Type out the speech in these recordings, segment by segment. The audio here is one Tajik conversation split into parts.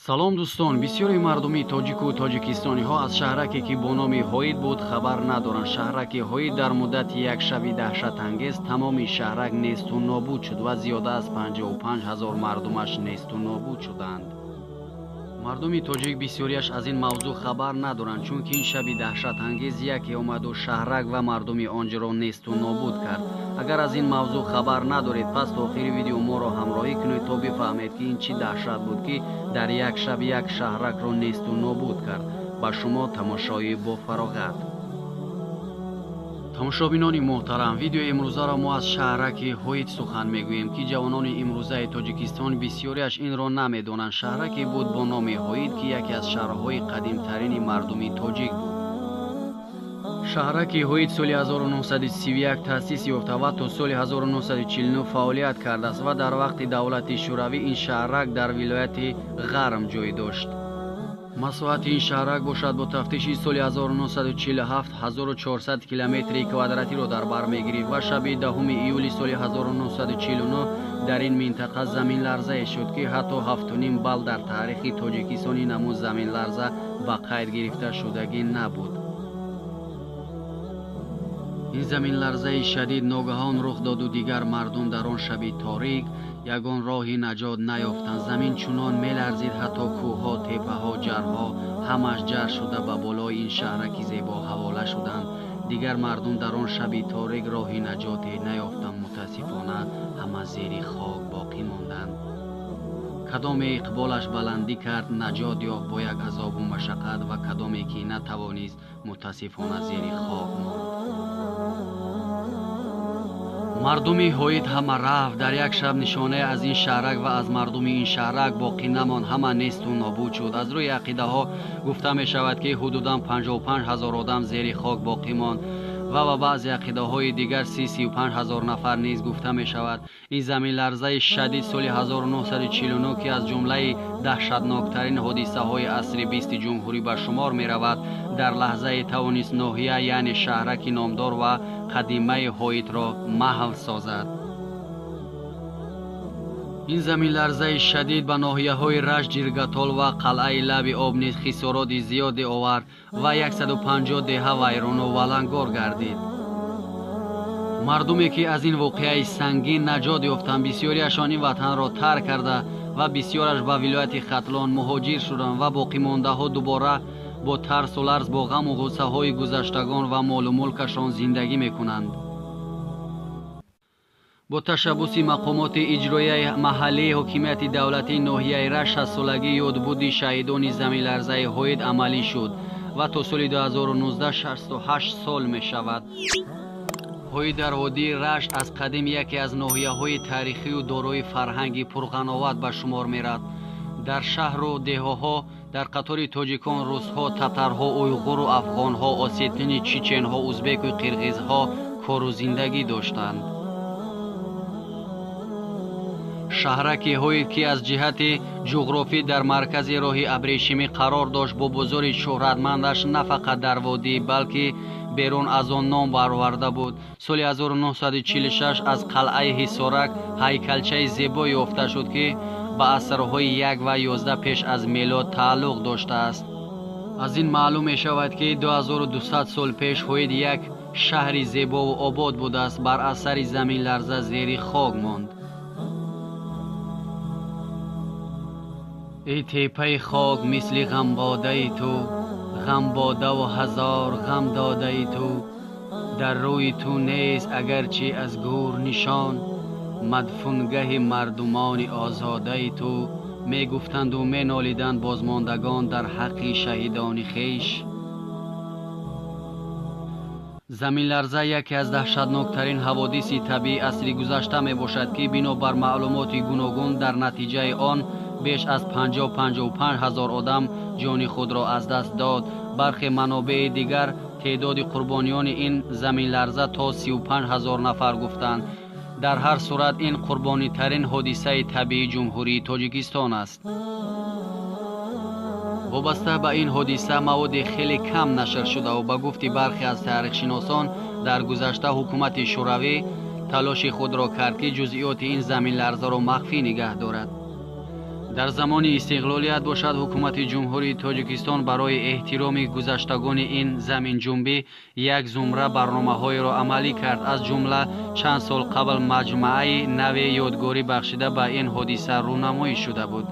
салом дӯстон, бисёри мардуми тоҷику тоҷикистониҳо аз шаҳраке ки бо номи ҳоид буд хабар надоранд. Шаҳраки ҳоид дар муддати як шаби даҳшатангез тамоми шаҳрак несту нобуд шуд ва зиёда аз 55 000 мардумаш несту нобуд шуданд. мардуми тоҷик бисёрияш аз ин мавзӯъ хабар надоранд, чунки ин шаби даҳшатангез яке омаду шаҳрак ва мардуми онҷаро несту нобуд кард. агар аз ин мавзӯъ хабар надоред, пас то охири видео моро ҳамроҳӣ кунед то бифаҳмед ки ин чӣ даҳшат буд ки дар як шаб як шаҳракро несту нобуд кард. ба шумо тамошои бофароғат. тамошобинони муҳтарам, видеои имрӯзаро мо аз шаҳраки ҳоид сухан мегӯем ки ҷавонони имрӯзаи тоҷикистон бисёриаш инро намедонанд. шаҳраке буд бо номи ҳоид ки яке аз шаҳрҳои қадимтарини мардуми тоҷик буд. шаҳраки ҳоид соли 1931 таъсис ёфта ва то соли 1949 фаъолият кардааст ва дар вақти давлати шӯравӣ ин шаҳрак дар вилояти ғарм ҷой дошт. масоҳати ин шаҳрак бошад бо тафтиши соли 1947 1400 километри квадратиро дар бар мегирифт ва шаби 10 июли соли 1949 дар ин минтақа заминларзае шуд ки ҳатто 7.5 бал дар таърихи тоҷикистони намуд заминларза ба қайд гирифта шудагӣ набуд. ин заминларзаи шадид ногаҳон рух доду дигар мардум дар он шаби торик ягон роҳи наҷот наёфтанд. замин чунон меларзид, ҳатто кӯҳҳо, теппаҳо, ҷарҳо ҳамаш ҷар шуда ба болои ин шаҳраки зебо ҳавола шуданд. дигар мардум дар он шаби торик роҳи наҷоте наёфтанд. мутаассифона ҳама зери хок боқӣ монданд. кадоме иқболаш баландӣ кард, наҷот ёфт бо як азобу машаққат ва кадоме ки натавонист, мутаассифона зери хок монд. мардуми ҳоид ҳама рафт. дар як шаб нишонае аз ин шаҳрак ва аз мардуми ин шаҳрак боқӣ намонд. ҳама несту нобуд шуд. аз рӯи ақидаҳо гуфта мешавад ки ҳудудан 55 000 одам зери хок боқӣ монд ва ба баъзе ақидаҳои дигар 35 000 нафар низ гуфта мешавад. ин заминларзаи шадид соли 1949 ки аз ҷумлаи даҳшатноктарин ҳодисаҳои асри 20 ҷумҳурӣ ба шумор меравад, дар лаҳзае тавонист ноҳия яъне шаҳраки номдор ва қадимаи ҳоидро маҳв созад. ин заминларзаи шадид ба ноҳияҳои Рашт, Ҷиргатол ва қалъаи Лаби об низ хисороти зиёде овард ва 150 деҳа вайрону валангор гардид. мардуме ки аз ин воқеаи сангин наҷот ёфтанд, бисёриашон ин ватанро тарк карда ва бисёраш ба вилояти Хатлон муҳоҷир шуданд ва боқимондаҳо дубора бо тарсу ларз бо ғаму ғуссаҳои гузаштагон ва молу мулкашон зиндагӣ мекунанд. бо ташаббуси мақомоти иҷроияи маҳаллии ҳокимияти давлатии ноҳияи Рашт 60-солагӣ ёдбуди шаҳидони заминларзаи ҳоид амалӣ шуд ва то соли 2019 68 сол мешавад. ҳоид дар водии Рашт аз қадим яке аз ноҳияҳои таърихию дорои фарҳанги пурғановат ба шумор меравад. дар шаҳру деҳоҳо дар қатори тоҷикон, русҳо, татарҳо, уйғуру афғонҳо, осетини, чеченҳо, узбеку қирғизҳо кору зиндагӣ доштанд. шаҳраки ҳоид ки аз ҷиҳати ҷуғрофӣ дар маркази роҳи абрешимӣ қарор дошт, бо бозори шӯҳратмандаш на фақат дар водӣ, балки берун аз он ном бароварда буд. соли 1946 аз қалъаи Ҳисорак ҳайкалчаи зебо ёфта шуд ки ба асрҳои 1 ва 11 пеш аз мелод тааллуқ доштааст. аз ин маълум мешавад ки 2200 сол пеш ҳоид як шаҳри зебову обод будааст. бар асари заминларза зери хок монд. ای تیپه خاک مثل غمباده تو، غمباده و هزار غم داده تو، در روی تو نیست اگرچه از گور نشان، مدفونگه مردمان آزاده تو. می گفتند و می نالیدند بازماندگان در حق شهیدان خیش. заминларза яке аз даҳшатноктарин ҳаводиси табиӣ асри гузашта мебошад ки бинобар маълумоти гуногун дар натиҷаи он беш аз 50-55 000 одам ҷони худро аз даст дод. бархе манобеи дигар теъдоди қурбониёни ин заминларза то 35 000 нафар гуфтанд. дар ҳар сурат ин қурбонитарин ҳодисаи табиии ҷумҳурии тоҷикистон аст. вобаста ба ин ҳодиса маводи хеле кам нашр шудаву ба гуфти бархе аз таърихшиносон дар гузашта ҳукумати шӯравӣ талоши худро кард ки ҷузъиёти ин заминларзаро махфӣ нигаҳ дорад. дар замони истиқлолият бошад ҳукумати ҷумҳурии тоҷикистон барои эҳтироми гузаштагони ин заминҷунбӣ як зумра барномаҳоеро амалӣ кард. аз ҷумла чанд сол қабл маҷмӯаи нави ёдгорӣ бахшида ба ин ҳодиса рӯнамоӣ шуда буд.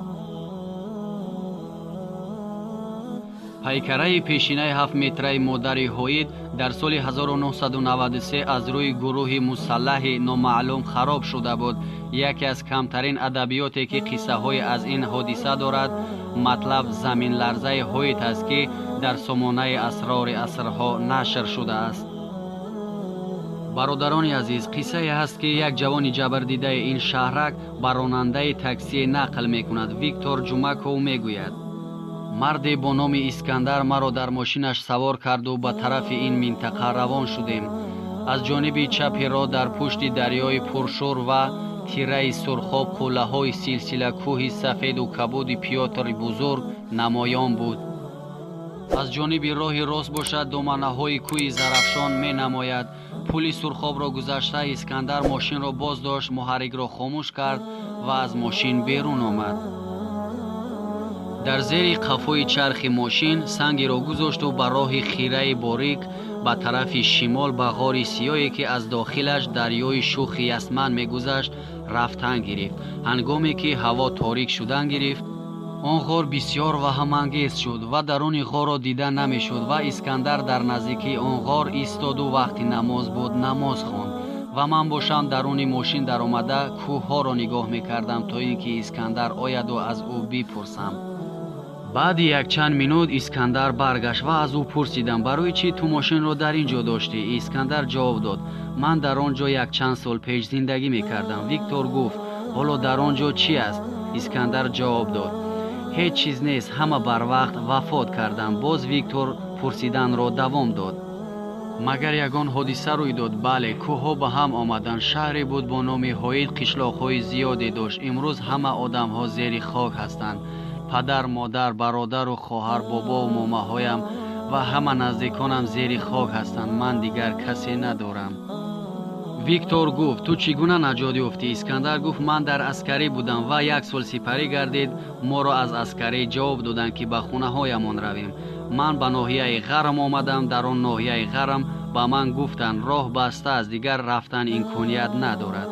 пайкараи пешинаи 7 метраи модари ҳоид дар соли 1993 аз рӯи гурӯҳи мусаллаҳи номаълум хароб шуда буд. яке аз камтарин адабиёте ки қиссаҳои аз ин ҳодиса дорад, матлаб заминларзаи ҳоид аст, ки дар сомонаи асрори асрҳо нашр шудааст. бародарони азиз, қиссае ҳаст, ки як ҷавони ҷабрдидаи ин шаҳрак ба ронандаи таксие нақл мекунад. Виктор Ҷумаков мегӯяд: марде бо номи Искандар маро дар мошинаш савор карду ба тарафи ин минтақа равон шудем. аз ҷониби чапи роҳ дар пушти дарёи пуршӯр ва тираи сурхоб қуллаҳои силсила кӯҳи сафеду кабуди Пётри Бузург намоён буд. аз ҷониби роҳи рост бошад доманаҳои кӯҳи Зарафшон менамояд. пули сурхобро гузашта Искандар мошинро боздошт, муҳаррикро хомӯш кард ва аз мошин берун омад. дар зери қафои чархи мошин сангеро гузошту ба роҳи хираи борик ба тарафи шимол ба ғори сиёе, ки аз дохилаш дарёи шухи Ясман мегузашт, рафтан гирифт. ҳангоме ки ҳаво торик шудан гирифт, он ғор бисёр ваҳмангез шуд ва даруни ғорро дида намешуд ва Искандар дар наздикии он ғор истоду вақти намоз буд, намоз хонд ва ман бошам даруни мошин даромада кӯҳҳоро нигоҳ мекардам, то ин ки Искандар ояду аз ӯ бипурсам. баъди якчанд минут Искандар баргашт ва аз ӯ пурсидам: барои чӣ ту мошинро дар ин ҷо доштӣ? Искандар ҷавоб дод: ман дар он ҷо якчанд сол пеш зиндагӣ мекардам. Виктор гуфт: ҳоло дар он ҷо чӣ аст? Искандар ҷавоб дод: ҳеҷ чиз нест, ҳама барвақт вафот карданд. боз Виктор пурсиданро давом дод: магар ягон ҳодиса рӯй дод? бале, кӯҳҳо ба ҳам омаданд. шаҳре буд бо номи ҳоид, қишлоқҳои зиёде дошт. имрӯз ҳама одамҳо зери хок ҳастанд. падар, модар, бародару хоҳар, бобову момаҳоям ва ҳама наздиконам зери хок ҳастанд. ман дигар касе надорам. Виктор гуфт: ту чӣ гуна наҷот ёфтӣ? Искандар гуфт: ман дар аскарӣ будам ва як сол сипарӣ гардид. моро аз аскарӣ ҷавоб доданд, ки ба хунаҳоямон равем. ман ба ноҳияи ғарм омадам. дар он ноҳияи ғарм ба ман гуфтанд: роҳ баста аст, дигар рафтан имконият надорад.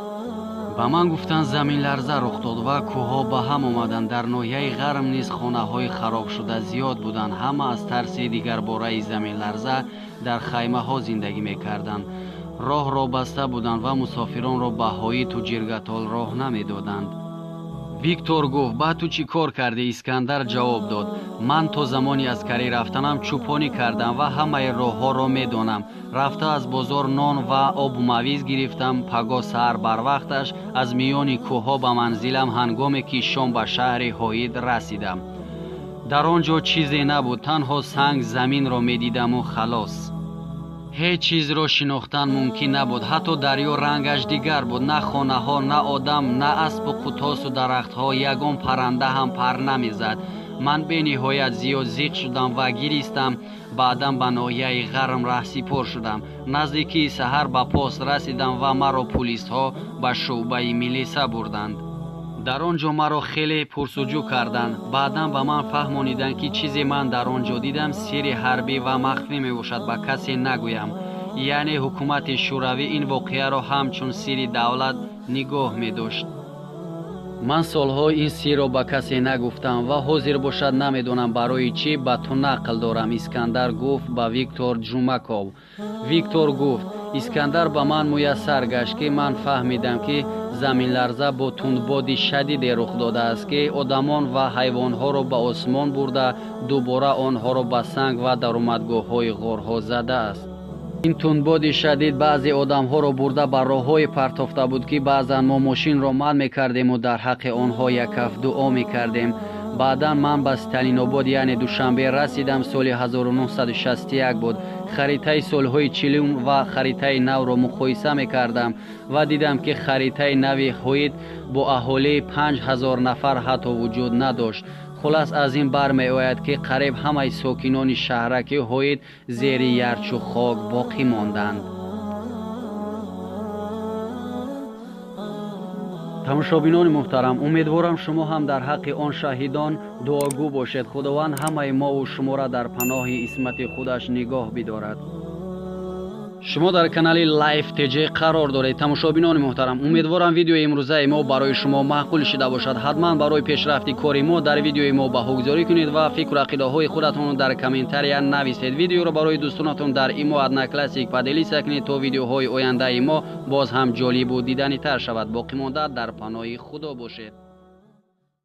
ба ман гуфтанд заминларза рух дод ва кӯҳҳо ба ҳам омаданд. дар ноҳияи ғарм низ хонаҳои харобшуда зиёд буданд. ҳама аз тарси дигарбораи заминларза дар хаймаҳо зиндагӣ мекарданд. роҳро баста буданд ва мусофиронро ба ҳоиту ҷиргатол роҳ намедоданд. Виктор гуфт: ба ту чӣ кор кардӣ? Искандар ҷавоб дод: ман то замони аскарӣ рафтанам чӯпонӣ кардам ва ҳамаи роҳҳоро медонам. рафта аз бозор нон ва обу мавиз гирифтам. паго саҳар барвақташ аз миёни кӯҳҳо ба манзилам ҳангоме ки шом ба шаҳри ҳоид расидам. дар он ҷо чизе набуд, танҳо санг заминро медидаму халос. ҳеҷ чизро шинохтан мумкин набуд. ҳатто дарё рангаш дигар буд. на хонаҳо, на одам, на аспу қутосу дарахтҳо, ягон парранда ҳам пар намезад. ман бениҳоят зиёд зиқ шудам ва гиристам. баъдан ба ноҳияи ғарм раҳсипор шудам. наздикии саҳар ба пост расидам ва маро пулисҳо ба шуъбаи милиса бурданд. дар он ҷо маро хеле пурсуҷӯ карданд. баъдан ба ман фаҳмониданд, ки чизе ман дар он ҷо дидам сирри ҳарбӣ ва махфӣ мебошад, ба касе нагӯям. яъне ҳукумати шӯравӣ ин воқеаро ҳамчун сирри давлат нигоҳ медошт. ман солҳо ин сирро ба касе нагуфтам ва ҳозир бошад намедонам барои чӣ ба ту нақл дорам. Искандар гуфт ба Виктор Ҷумаков. Виктор гуфт: Искандар ба ман муяссар гашт, ки ман фаҳмидам, ки заминларза бо тундбоди шадиде рух додааст, ки одамон ва ҳайвонҳоро ба осмон бурда, дубора онҳоро ба санг ва даромадгоҳҳои ғорҳо задааст. ин тундбоди шадид баъзе одамҳоро бурда ба роҳҳое партофта буд, ки баъзан мо мошинро манъ мекардему дар ҳаққи онҳо якаф дуо мекардем. баъдан ман ба Сталинобод, яъне Душанбе расидам. соли 1961 буд. харитаи солҳои 40 ва харитаи навро муқоиса мекардам ва дидам, ки харитаи нави ҳоид бо аҳолии 5000 нафар ҳатто вуҷуд надошт. хулас аз ин бармеояд, ки қариб ҳамаи сокинони шаҳраки ҳоид зери ярчу хок боқӣ монданд. тамошобинони муҳтарам, умедворам шумо ҳам дар ҳаққи он шаҳидон дуогӯ бошед. Худованд ҳамаи мову шуморо дар паноҳи исмати худаш нигоҳ бидорад. шумо дар канали Life TJ қарор доред. тамошобинони муҳтарам, умедворам видеои имрӯзаи мо барои шумо маъқул шуда бошад. ҳатман барои пешрафти кори мо дар видеои мо баҳогузорӣ кунед ва фикру ақидаҳои худатон дар комментария нависед. видеоро барои дӯстонатон дар имо Одноклассик поделиса кунед то видеоҳои ояндаи мо боз ҳам ҷолибу диданитар шавад. боқӣ монда дар паноҳи худо бошед.